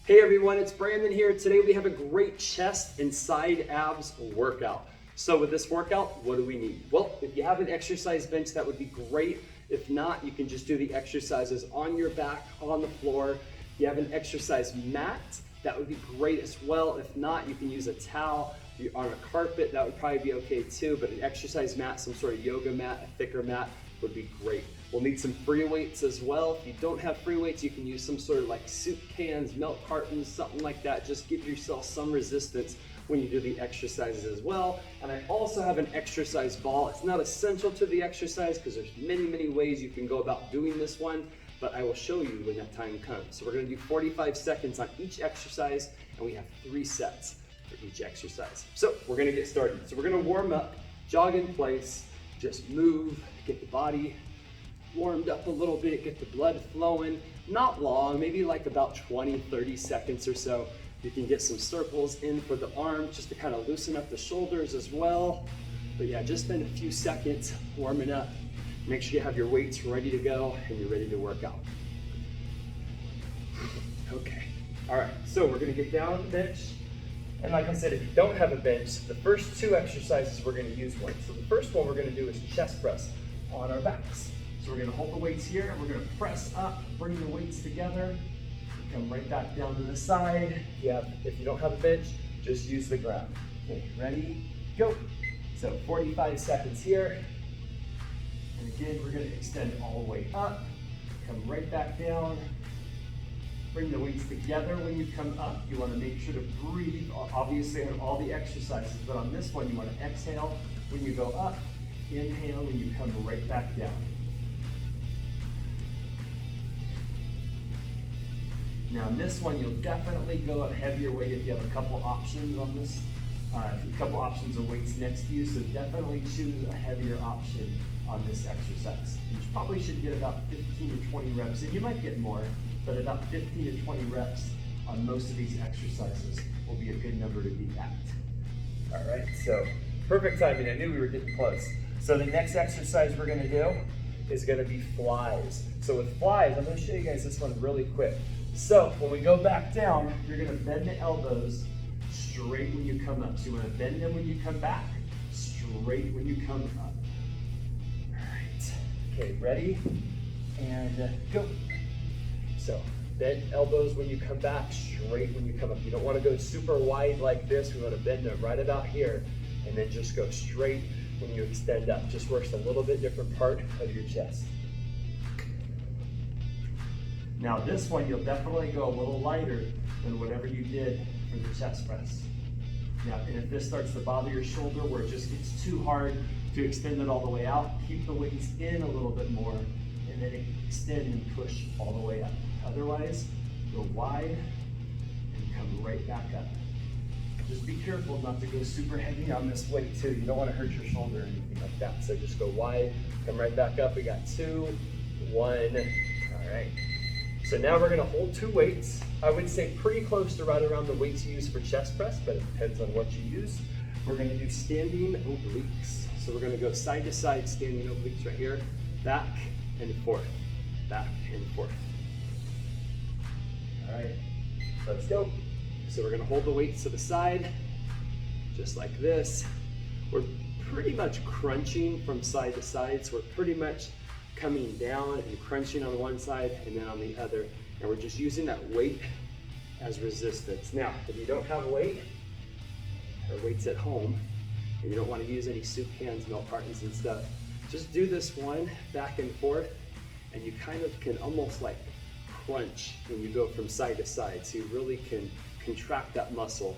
Hey everyone, it's Brandon here. Today we have a great chest and side abs workout. So with this workout, what do we need? Well, if you have an exercise bench, that would be great. If not, you can just do the exercises on your back, on the floor. If you have an exercise mat, that would be great as well. If not, you can use a towel. If you're on a carpet, that would probably be okay too, but an exercise mat, some sort of yoga mat, a thicker mat would be great. We'll need some free weights as well. If you don't have free weights, you can use some sort of like soup cans, milk cartons, something like that. Just give yourself some resistance when you do the exercises as well. And I also have an exercise ball. It's not essential to the exercise because there's many ways you can go about doing this one, but I will show you when that time comes. So we're gonna do 45 seconds on each exercise, and we have 3 sets for each exercise. So we're gonna get started. So we're gonna warm up, jog in place, just move, get the body warmed up a little bit, get the blood flowing. Not long, maybe like about 20-30 seconds or so. You can get some circles in for the arms just to kind of loosen up the shoulders as well. But yeah, just spend a few seconds warming up. Make sure you have your weights ready to go and you're ready to work out. Okay, all right, so we're gonna get down on the bench. And like I said, if you don't have a bench, the first 2 exercises we're gonna use one. So the first one we're gonna do is chest press on our backs. So we're gonna hold the weights here and we're gonna press up, bring the weights together, come right back down to the side. If you don't have a bench, just use the ground. Okay, ready, go. So 45 seconds here. And again, we're gonna extend all the way up, come right back down, bring the weights together when you come up. You wanna make sure to breathe, obviously on all the exercises, but on this one, you wanna exhale when you go up, inhale when you come right back down. Now in this one, you'll definitely go a heavier weight if you have a couple options on this, a couple options of weights next to you, so definitely choose a heavier option on this exercise. You probably should get about 15 to 20 reps, and you might get more, but about 15 to 20 reps on most of these exercises will be a good number to be at. All right, so perfect timing. I knew we were getting close. So the next exercise we're gonna do is gonna be flies. So with flies, I'm gonna show you guys this one really quick. So when we go back down, you're gonna bend the elbows straight when you come up. So you wanna bend them when you come back, straight when you come up. All right, okay, ready? And go. So bend elbows when you come back, straight when you come up. You don't wanna go super wide like this. We wanna bend them right about here, and then just go straight when you extend up. Just works a little bit different part of your chest. Now this one, you'll definitely go a little lighter than whatever you did for the chest press. Now, and if this starts to bother your shoulder where it just gets too hard to extend it all the way out, keep the weights in a little bit more and then extend and push all the way up. Otherwise, go wide and come right back up. Just be careful not to go super heavy on this weight too. You don't want to hurt your shoulder or anything like that. So just go wide, come right back up. We got 2, 1, all right. So now we're gonna hold 2 weights. I would say pretty close to right around the weights you use for chest press, but it depends on what you use. We're gonna do standing obliques. So we're gonna go side to side standing obliques right here, back and forth, back and forth. All right, let's go. So we're gonna hold the weights to the side, just like this. We're pretty much crunching from side to side, so we're pretty much coming down and crunching on one side and then on the other. And we're just using that weight as resistance. Now, if you don't have weight or weights at home, and you don't want to use any soup cans, milk cartons and stuff, just do this one back and forth, and you kind of can almost like crunch when you go from side to side. So you really can contract that muscle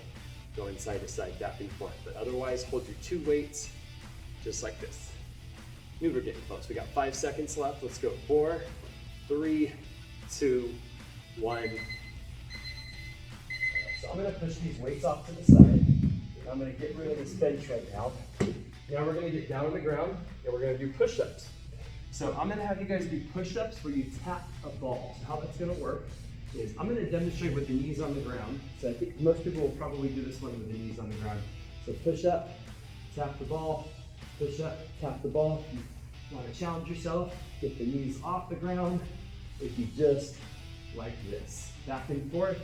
going side to side, back and forth. But otherwise, hold your 2 weights just like this. We're getting close. We got 5 seconds left. Let's go. 4, 3, 2, 1. Right, so I'm gonna push these weights off to the side. I'm gonna get rid of this bench right now. Now we're gonna get down on the ground and we're gonna do push-ups. So I'm gonna have you guys do push-ups where you tap a ball. So how that's gonna work is I'm gonna demonstrate with the knees on the ground. So I think most people will probably do this one with the knees on the ground. So push up, tap the ball, push up, tap the ball. If you want to challenge yourself, get the knees off the ground. If you just like this, back and forth,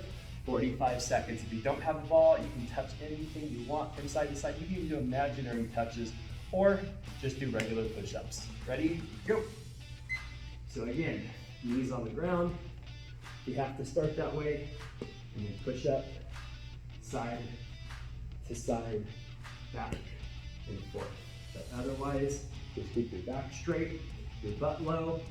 45 seconds. If you don't have a ball, you can touch anything you want from side to side. You can even do imaginary touches or just do regular push-ups. Ready? Go. So again, knees on the ground. You have to start that way and then push up, side to side, back and forth. But otherwise, just keep your back straight, your butt low,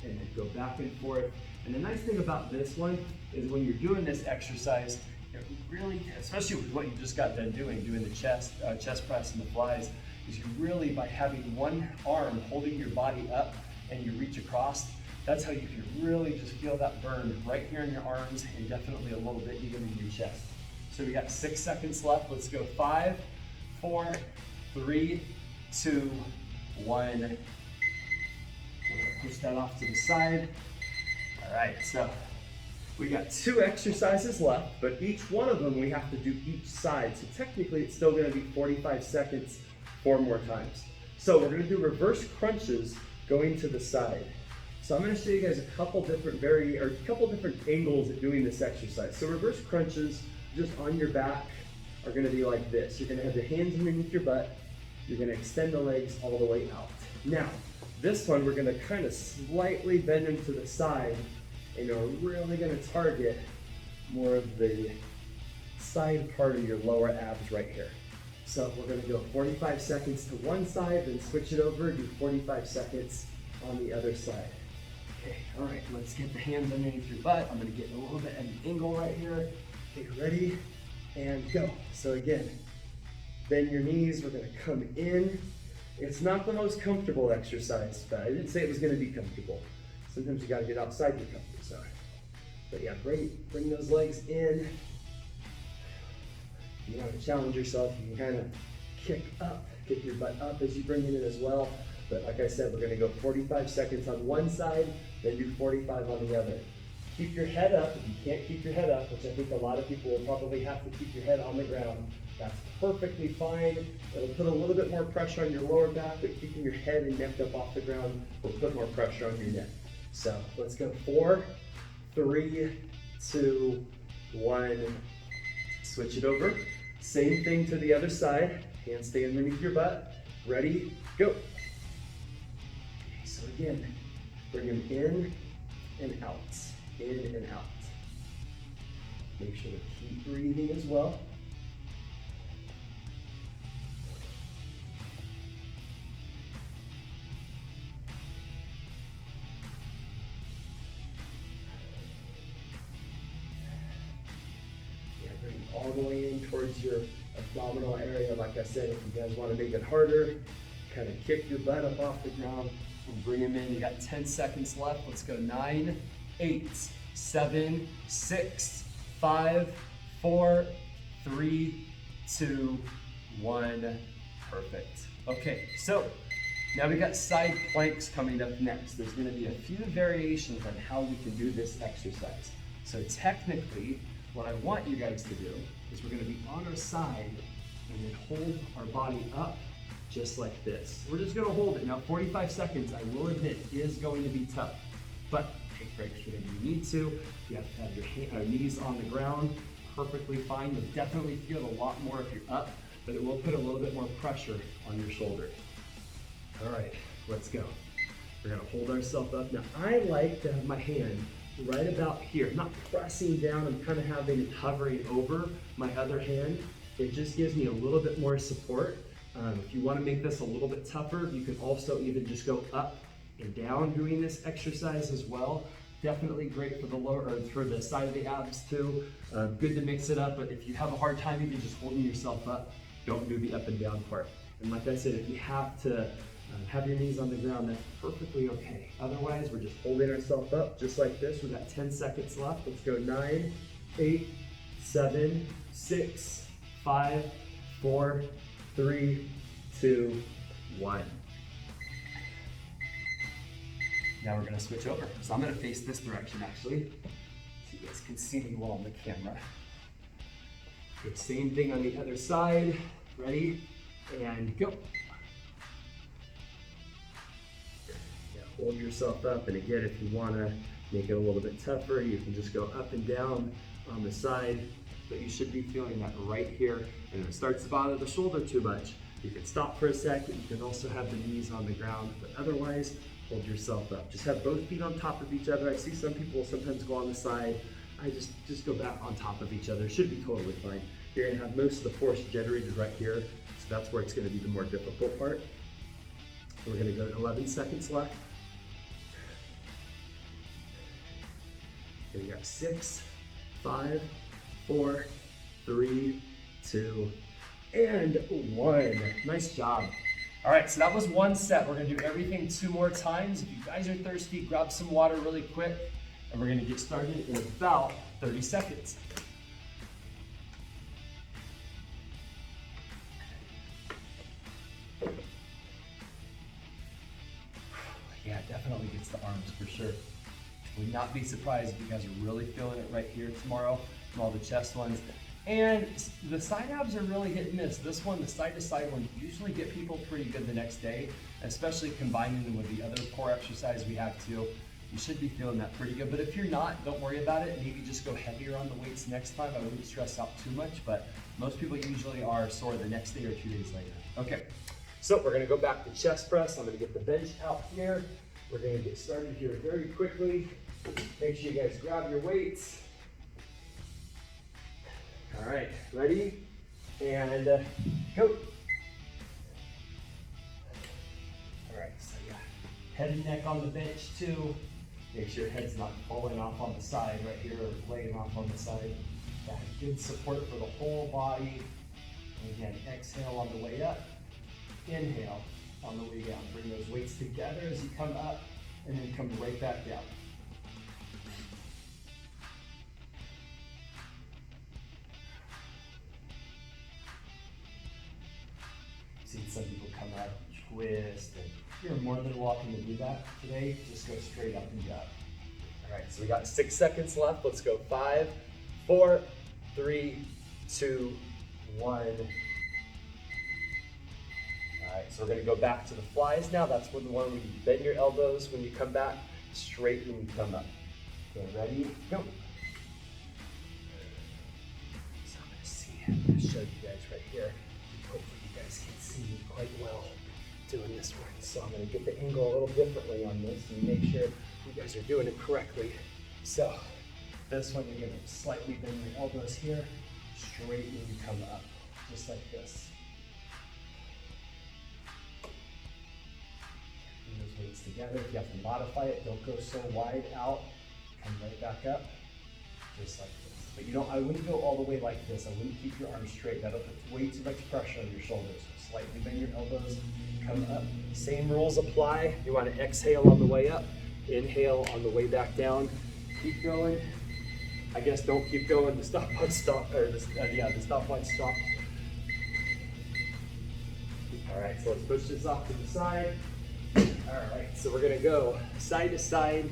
and then go back and forth. And the nice thing about this one is when you're doing this exercise, it really, especially with what you just got done doing the chest press and the flies, is you really, by having one arm holding your body up and you reach across, that's how you can really just feel that burn right here in your arms and definitely a little bit even in your chest. So we got 6 seconds left. Let's go 5, 4, 3, 2, 1. We're gonna push that off to the side. All right, so we got 2 exercises left, but each one of them we have to do each side. So technically it's still gonna be 45 seconds 4 more times. So we're gonna do reverse crunches going to the side. So I'm gonna show you guys a couple different angles at doing this exercise. So reverse crunches just on your back are gonna be like this. You're gonna have your hands underneath your butt. You're gonna extend the legs all the way out. Now, this one we're gonna kind of slightly bend them to the side and you're really gonna target more of the side part of your lower abs right here. So we're gonna go 45 seconds to one side, then switch it over, do 45 seconds on the other side. Okay, all right, let's get the hands underneath your butt. I'm gonna get a little bit at an angle right here. Okay, ready, and go. So again, bend your knees, we're gonna come in. It's not the most comfortable exercise, but I didn't say it was gonna be comfortable. Sometimes you gotta get outside your comfort zone. But yeah, bring those legs in. If you wanna challenge yourself, you can kind of kick your butt up as you bring it in as well. But like I said, we're gonna go 45 seconds on one side, then do 45 on the other. Keep your head up. If you can't keep your head up, which I think a lot of people will probably have to keep your head on the ground, that's perfectly fine. It'll put a little bit more pressure on your lower back, but keeping your head and neck up off the ground will put more pressure on your neck. So let's go 4, 3, 2, 1. Switch it over. Same thing to the other side. Hands stay underneath your butt. Ready, go. Okay, so again, bring them in and out. In and out. Make sure to keep breathing as well. Yeah, bring all the way in towards your abdominal area. Like I said, if you guys want to make it harder, kind of kick your butt up off the ground and bring them in. You got 10 seconds left. Let's go 9, 8, 7, 6, 5, 4, 3, 2, 1. Perfect. Okay, so now we got side planks coming up next. There's going to be a few variations on how we can do this exercise. So technically, what I want you guys to do is we're going to be on our side and then hold our body up just like this. We're just going to hold it. Now 45 seconds, I will admit, is going to be tough, but take breaks whenever you need to. You have to have your knees on the ground, perfectly fine. You'll definitely feel a lot more if you're up, but it will put a little bit more pressure on your shoulders. All right, let's go. We're gonna hold ourselves up. Now I like to have my hand right about here, I'm not pressing down, I'm kind of having it hovering over my other hand. It just gives me a little bit more support. If you want to make this a little bit tougher, you can also even just go up and down doing this exercise as well. Definitely great for the lower or for the side of the abs too. Good to mix it up, but if you have a hard time even just holding yourself up, don't do the up and down part. And like I said, if you have to have your knees on the ground, that's perfectly okay. Otherwise, we're just holding ourselves up just like this. We've got 10 seconds left. Let's go 9, 8, 7, 6, 5, 4, 3, 2, 1. Now we're gonna switch over. So I'm gonna face this direction actually, so you guys can see me well on the camera. Okay, same thing on the other side. Ready? And go. Yeah, hold yourself up, and again, if you wanna make it a little bit tougher, you can just go up and down on the side, but you should be feeling that right here. And if it starts to bother the shoulder too much, you can stop for a second. You can also have the knees on the ground, but otherwise, hold yourself up. Just have both feet on top of each other. I see some people sometimes go on the side. I just go back on top of each other. It should be totally fine. You're gonna have most of the force generated right here, so that's where it's gonna be the more difficult part. We're gonna go 11 seconds left. Here we got 6, 5, 4, 3, 2, and 1. Nice job. All right, so that was one set. We're gonna do everything 2 more times. If you guys are thirsty, grab some water really quick, and we're gonna get started in about 30 seconds. Yeah, it definitely gets the arms for sure. Would not be surprised if you guys are really feeling it right here tomorrow from all the chest ones. And the side abs are really hit and miss. This one, the side to side one, usually get people pretty good the next day, especially combining them with the other core exercise we have too. You should be feeling that pretty good. But if you're not, don't worry about it. Maybe just go heavier on the weights next time. I wouldn't stress out too much, but most people usually are sore the next day or 2 days later. Okay, so we're gonna go back to chest press. I'm gonna get the bench out here. We're gonna get started here very quickly. Make sure you guys grab your weights. All right, ready? And go. All right, so yeah, head and neck on the bench too. Make sure your head's not falling off on the side right here or laying off on the side. Got good support for the whole body. And again, exhale on the way up. Inhale on the way down. Bring those weights together as you come up and then come right back down. Seen some people come up, twist, and you're more than welcome to do that today. Just go straight up and down. All right, so we got 6 seconds left. Let's go 5, 4, 3, 2, 1. All right, so we're gonna go back to the flies now. That's when the one where you bend your elbows when you come back, straight when you come up. Okay, ready, go. So I'm gonna show you guys right here. Hopefully you guys can see me quite well doing this one. So I'm gonna get the angle a little differently on this and make sure you guys are doing it correctly. So this one, you're gonna slightly bend your elbows here, straight when you come up, just like this. Bring those weights together. If you have to modify it, don't go so wide out. Come right back up, just like this. But you don't, I wouldn't go all the way like this. I wouldn't keep your arms straight. That'll put way too much pressure on your shoulders. So slightly bend your elbows, come up. Same rules apply. You want to exhale on the way up, inhale on the way back down. Keep going. I guess don't keep going. The stopwatch stop, or the stopwatch stop. All right, so let's push this off to the side. All right, so we're gonna go side to side,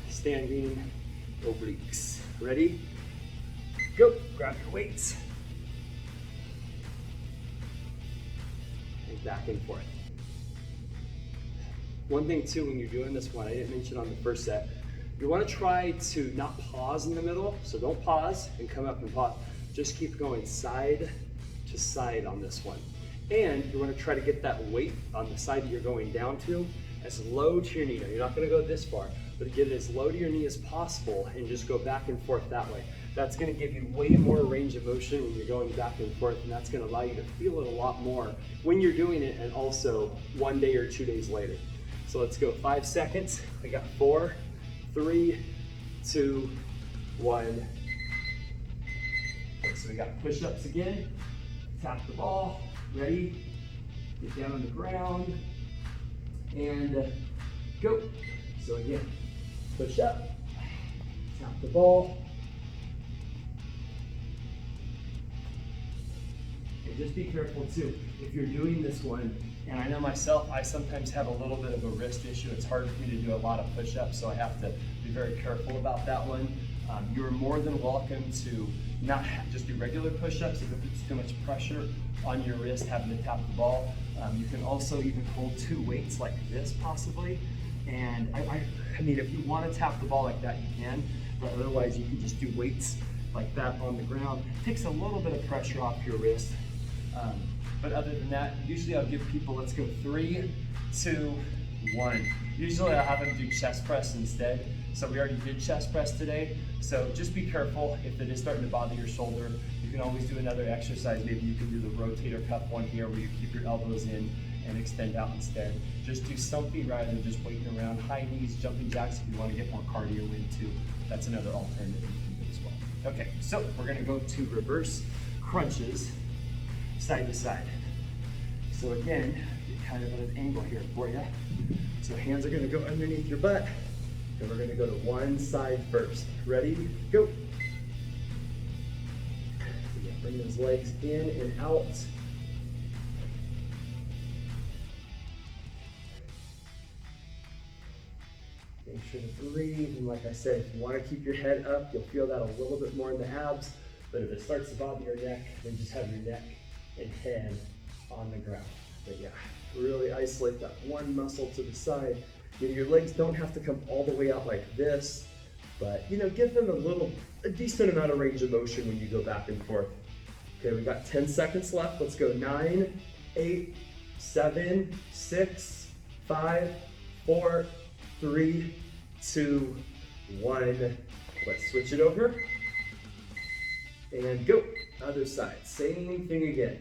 standing obliques. Ready? Go, grab your weights. And back and forth. One thing too, when you're doing this one, I didn't mention on the first set, you want to try to not pause in the middle. So don't pause and come up and pause. Just keep going side to side on this one. And you want to try to get that weight on the side that you're going down to as low to your knee. Now, you're not going to go this far, but get it as low to your knee as possible and just go back and forth that way. That's going to give you way more range of motion when you're going back and forth, and that's going to allow you to feel it a lot more when you're doing it, and also 1 day or 2 days later. So let's go 5 seconds. I got 4, 3, 2, 1. Okay, so we got push-ups again. Tap the ball. Ready? Get down on the ground and go. So again, push up, tap the ball. And just be careful too. If you're doing this one, and I know myself, I sometimes have a little bit of a wrist issue. It's hard for me to do a lot of push-ups, so I have to be very careful about that one. You're more than welcome to not just do regular push-ups if it puts too much pressure on your wrist having to tap the ball. You can also even hold 2 weights like this possibly. And I mean, if you want to tap the ball like that, you can, but otherwise you can just do weights like that on the ground. Takes a little bit of pressure off your wrist. But other than that, usually I'll give people, let's go 3, 2, 1. Usually I'll have them do chest press instead. So we already did chest press today. So just be careful if it is starting to bother your shoulder. You can always do another exercise. Maybe you can do the rotator cuff one here where you keep your elbows in and extend out instead. Just do something rather than just waiting around. High knees, jumping jacks if you want to get more cardio in too. That's another alternative you can do as well. Okay, so we're gonna go to reverse crunches, side to side. So again, get kind of at an angle here for you. So hands are gonna go underneath your butt, and we're gonna go to one side first. Ready, go. So bring those legs in and out. Make sure to breathe, and like I said, if you want to keep your head up, you'll feel that a little bit more in the abs, but if it starts to bother your neck, then just have your neck and head on the ground. But yeah, really isolate that one muscle to the side. You know, your legs don't have to come all the way out like this, but you know, give them a decent amount of range of motion when you go back and forth. Okay, we got 10 seconds left. Let's go 9, 8, 7, 6, 5, 4, 3, 2, 1. Let's switch it over. And go. Other side. Same thing again.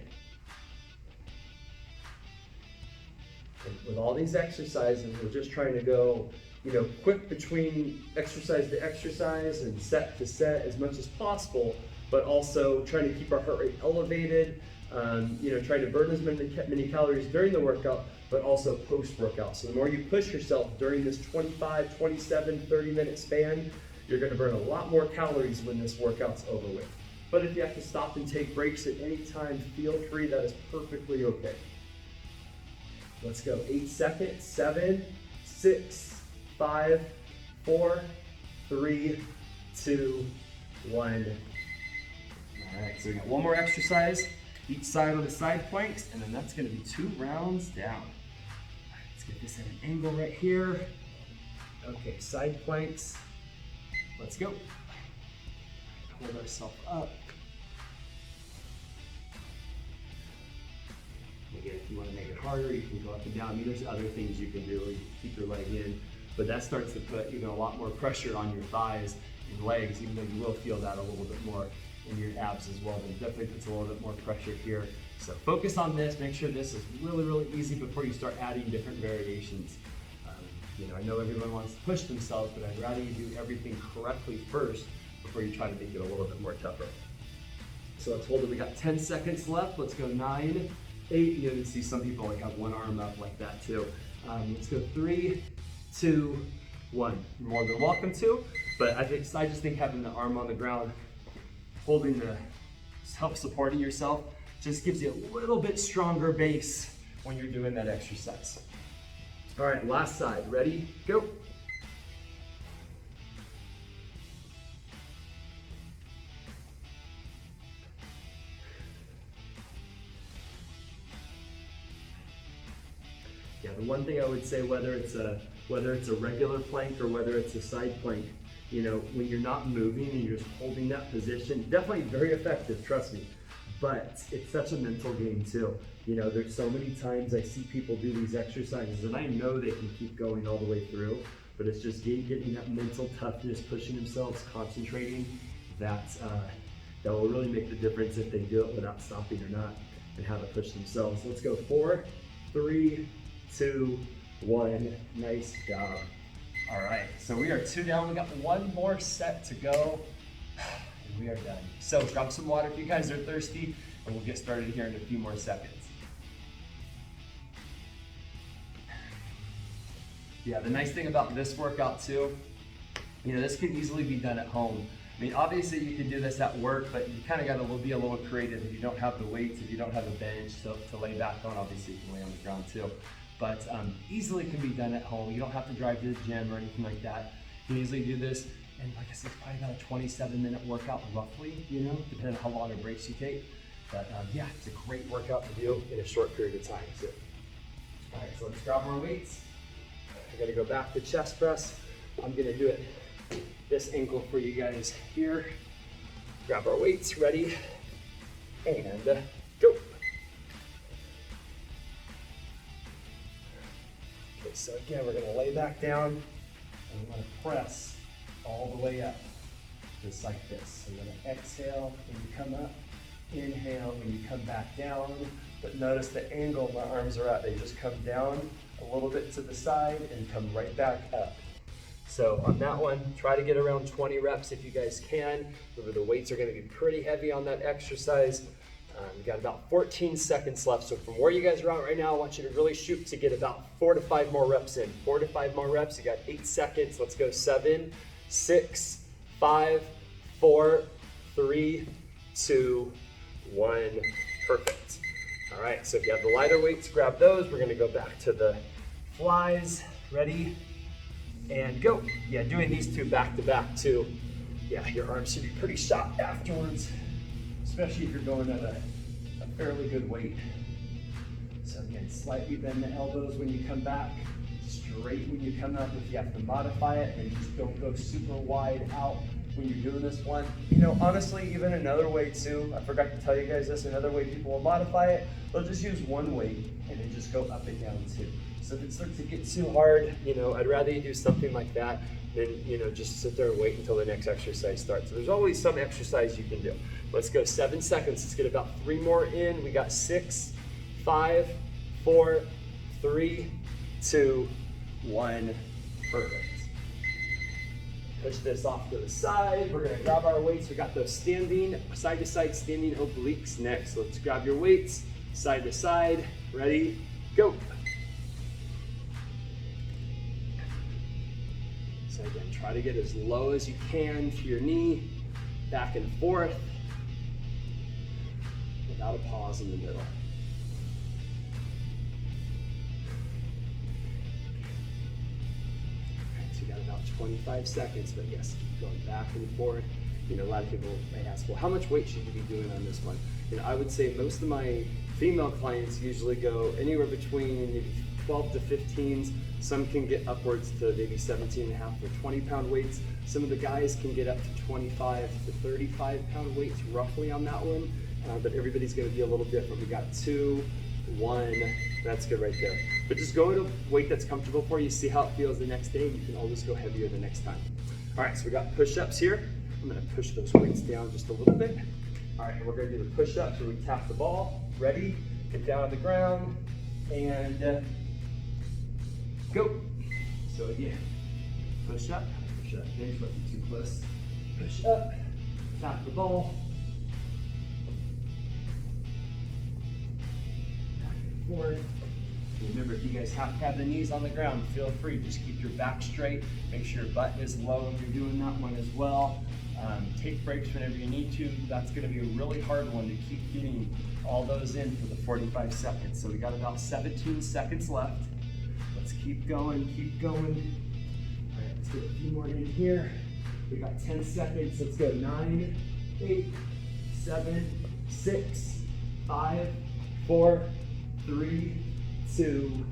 And with all these exercises, we're just trying to go, you know, quick between exercise to exercise and set to set as much as possible, but also trying to keep our heart rate elevated, you know, trying to burn as many calories during the workout, but also post-workout. So the more you push yourself during this 25, 27, 30-minute span, you're gonna burn a lot more calories when this workout's over with. But if you have to stop and take breaks at any time, feel free, that is perfectly okay. Let's go, 8 seconds, 7, 6, 5, 4, 3, 2, 1. All right, so we got one more exercise, each side of the side planks, and then that's gonna be 2 rounds down. All right, let's get this at an angle right here. Okay, side planks, let's go. Hold ourselves up. Again, if you want to make it harder, you can go up and down. I mean, there's other things you can do. You can keep your leg in, but that starts to put, you know, a lot more pressure on your thighs and legs, even though you will feel that a little bit more in your abs as well. But it definitely puts a little bit more pressure here. So focus on this. Make sure this is really, really easy before you start adding different variations. You know, I know everyone wants to push themselves, but I'd rather you do everything correctly first before you try to make it a little bit more tougher. So let's hold it. We got 10 seconds left. Let's go 9, 8. You can see some people like have one arm up like that too. Let's go 3, 2, 1. You're more than welcome to, but I just think having the arm on the ground, holding the, help supporting yourself, just gives you a little bit stronger base when you're doing that exercise. All right, last side. Ready? Go. Yeah, the one thing I would say, whether it's a regular plank or whether it's a side plank, you know, when you're not moving and you're just holding that position, definitely very effective, trust me. But it's such a mental game too. You know, there's so many times I see people do these exercises and I know they can keep going all the way through, but it's just getting that mental toughness, pushing themselves, concentrating, that will really make the difference if they do it without stopping or not, and how to push themselves. Let's go 4, 3, 2, 1. Nice job. All right, so we are 2 down. We got one more set to go. And we are done. So grab some water if you guys are thirsty, and we'll get started here in a few more seconds. Yeah, the nice thing about this workout too, you know, this can easily be done at home. I mean, obviously you can do this at work, but you kind of got to be a little creative. If you don't have the weights, if you don't have a bench to lay back on, obviously you can lay on the ground too. But easily can be done at home. You don't have to drive to the gym or anything like that. You can easily do this, and like I said, it's probably about a 27-minute workout roughly, you know, depending on how long of breaks you take. But yeah, it's a great workout to do in a short period of time. So, all right, so let's grab our weights. We're gonna go back to chest press. I'm gonna do it this ankle for you guys here. Grab our weights, ready, and go. Okay, so again, we're gonna lay back down and we're gonna press all the way up, just like this. So you're gonna exhale when you come up, inhale when you come back down, but notice the angle my arms are at. They just come down a little bit to the side and come right back up. So on that one, try to get around 20 reps if you guys can. Remember, the weights are gonna be pretty heavy on that exercise. We've got about 14 seconds left. So from where you guys are at right now, I want you to really shoot to get about 4 to 5 more reps in. 4 to 5 more reps, you got 8 seconds. Let's go 7, 6, 5, 4, 3, 2, 1, perfect. All right, so if you have the lighter weights, grab those. We're gonna go back to the flies, ready, and go. Yeah, doing these two back to back too. Yeah, your arms should be pretty shot afterwards, especially if you're going at a fairly good weight. So again, slightly bend the elbows when you come back, straight when you come up if you have to modify it, and just don't go super wide out when you're doing this one. You know, honestly, even another way too, I forgot to tell you guys this, another way people will modify it, they'll just use one weight and then just go up and down too. So if it starts to get too hard, you know, I'd rather you do something like that than, you know, just sit there and wait until the next exercise starts. So there's always some exercise you can do. Let's go 7 seconds. Let's get about 3 more in. We got 6, 5, 4, 3, 2, 1. Perfect. Push this off to the side. We're gonna grab our weights. We got those standing, side to side standing obliques next. Let's grab your weights, side to side. Ready, go. So again, try to get as low as you can to your knee, back and forth, without a pause in the middle. So you got about 25 seconds, but yes, keep going back and forth. You know, a lot of people may ask, well, how much weight should you be doing on this one? You know, I would say most of my female clients usually go anywhere between maybe 12 to 15s. Some can get upwards to maybe 17.5 or 20-pound weights. Some of the guys can get up to 25 to 35-pound weights roughly on that one, but everybody's gonna be a little different. We got 2, 1, that's good right there. But just go at a weight that's comfortable for you, see how it feels the next day, and you can always go heavier the next time. All right, so we got push-ups here. I'm gonna push those weights down just a little bit. All right, we're gonna do the push-ups where we tap the ball. Ready, get down on the ground, and go. So again, push up, bench, but too close. Push up, tap the ball. Back and forth. Remember, if you guys have to have the knees on the ground, feel free, just keep your back straight. Make sure your butt is low when you're doing that one as well. Take breaks whenever you need to. That's gonna be a really hard one to keep getting all those in for the 45 seconds. So we got about 17 seconds left. Let's keep going, keep going. All right, let's get a few more in here. We got 10 seconds. Let's go 9, 8, 7, 6, 5, 4, 3, 2,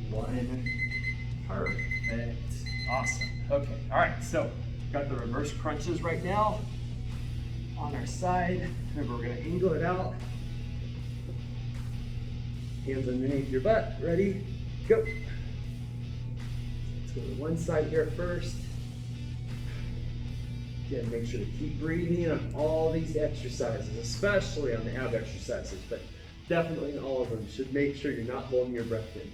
1. Perfect. Awesome. Okay, all right, so got the reverse crunches right now on our side. Remember, we're gonna angle it out. Hands underneath your butt. Ready? Go. Let's go to one side here first. Again, make sure to keep breathing on all these exercises, especially on the ab exercises, but definitely in all of them. Should make sure you're not holding your breath in.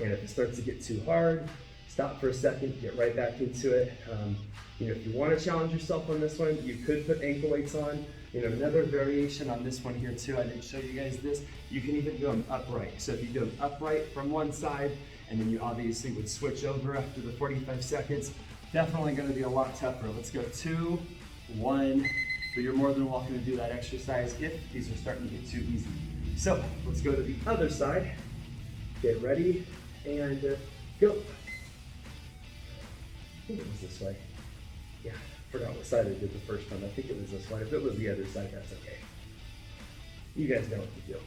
And if it starts to get too hard, stop for a second, get right back into it. You know, if you want to challenge yourself on this one, you could put ankle weights on. You know, another variation on this one here too, I didn't show you guys this, you can even do them upright. So if you do them upright from one side, and then you obviously would switch over after the 45 seconds, definitely gonna be a lot tougher. Let's go 2, 1. So you're more than welcome to do that exercise if these are starting to get too easy. So let's go to the other side. Get ready and go. I think it was this way. Yeah, I forgot what side I did the first time. I think it was this one. If it was the other side, that's okay. You guys know what to do.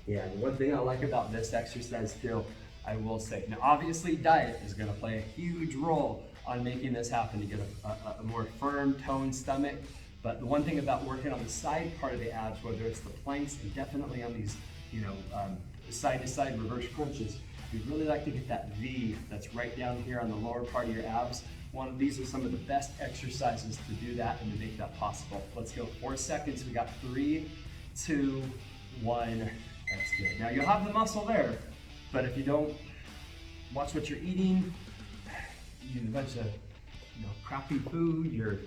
Yeah, and one thing I like about this exercise too, I will say, now obviously diet is gonna play a huge role on making this happen to get a more firm, toned stomach. But the one thing about working on the side part of the abs, whether it's the planks and definitely on these, side to side reverse crunches, we really like to get that V that's right down here on the lower part of your abs. These are some of the best exercises to do that and to make that possible. Let's go 4 seconds. We got 3, 2, 1. That's good. Now you'll have the muscle there, but if you don't watch what you're eating, you eat a bunch of crappy food, your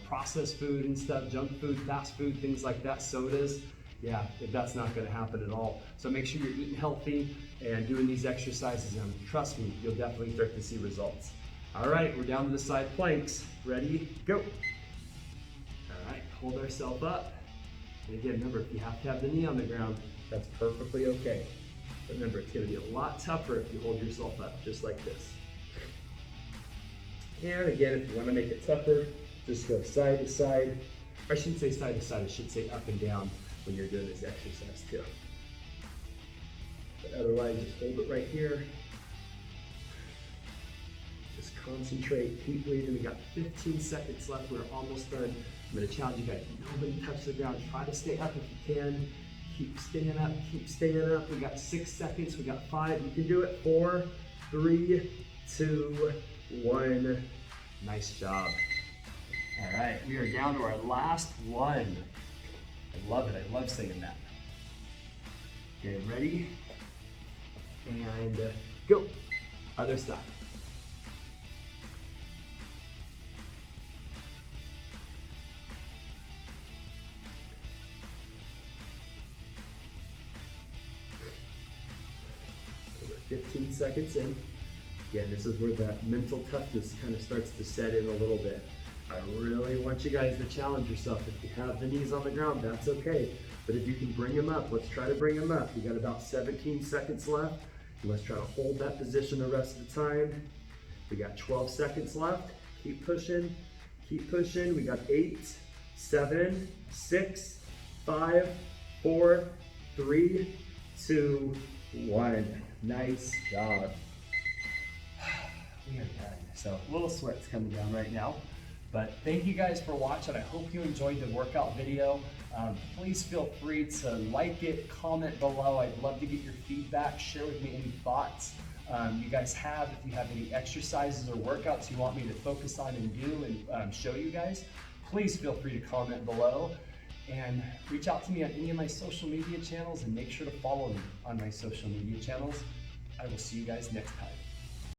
processed food and stuff, junk food, fast food, things like that, sodas, yeah, that's not going to happen at all. So make sure you're eating healthy and doing these exercises, and trust me, you'll definitely start to see results. All right, we're down to the side planks. Ready, go. All right, hold ourselves up. And again, remember, if you have to have the knee on the ground, that's perfectly okay. But remember, it's going to be a lot tougher if you hold yourself up, just like this. And again, if you want to make it tougher, just go side to side. Or I shouldn't say side to side, I should say up and down when you're doing this exercise too. But otherwise, just hold it right here. Just concentrate, keep breathing. We got 15 seconds left, we're almost done. I'm going to challenge you guys, nobody touch the ground. Try to stay up if you can. Keep staying up, keep staying up. We got 6 seconds, we got 5. You can do it. 4, 3, 2, 1. Nice job. All right, we are down to our last one. I love it, I love saying that. Okay, ready? And go. Other side. We're 15 seconds in. Again, this is where that mental toughness kind of starts to set in a little bit. I really want you guys to challenge yourself. If you have the knees on the ground, that's okay. But if you can bring them up, let's try to bring them up. We got about 17 seconds left. Let's try to hold that position the rest of the time. We got 12 seconds left. Keep pushing, keep pushing. We got 8, 7, 6, 5, 4, 3, 2, 1. Nice job. We are done. So a little sweat's coming down right now. But thank you guys for watching. I hope you enjoyed the workout video. Please feel free to like it, comment below. I'd love to get your feedback. Share with me any thoughts you guys have. If you have any exercises or workouts you want me to focus on and do and show you guys, please feel free to comment below. And reach out to me on any of my social media channels and make sure to follow me on my social media channels. I will see you guys next time.